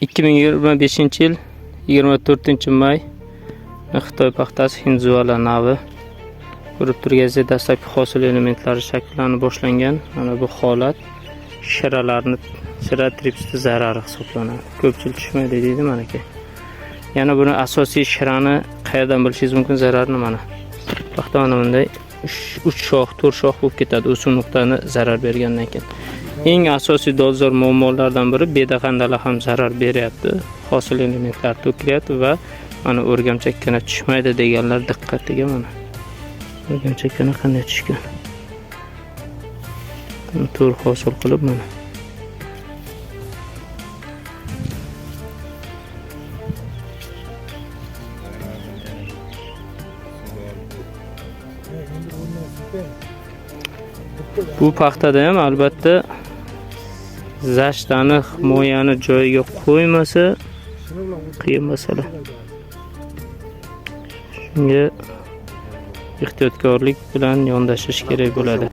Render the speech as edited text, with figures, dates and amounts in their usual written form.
2025-yil 24-may Xitoy paxtasi Hinzuala navi. Ko'rib turganingizdek, dastlabki hosil elementlari shakllanib boshlangan. Mana bu holat shira tripsda zarari hisoblanadi. Ko'pchilik tushmaydi deydi mana aka. Yana buni asosiy shirani qayerdan bilishingiz mumkin zararini mana. Paxta mana bunday 3 shox, 4 shox bo'lib ketadi o'sma nuqtani zarar bergandan keyin. Eng asosiy dolzarb muammolardan biri bedaqandalar ham zarar beryapti. Hosil elementlari to'kilyapti va mana o'rgamchakkina tushmaydi deganlar diqqatiga mana. O'rgamchakkina qanday tushgan. To'g'ri hosil qilib mana. Bu paxtada ham albatta zashtani himoyani joyiga qo'ymasa qiyin masala. Shunga ehtiyotkorlik bilan yondashish kerak bo'ladi.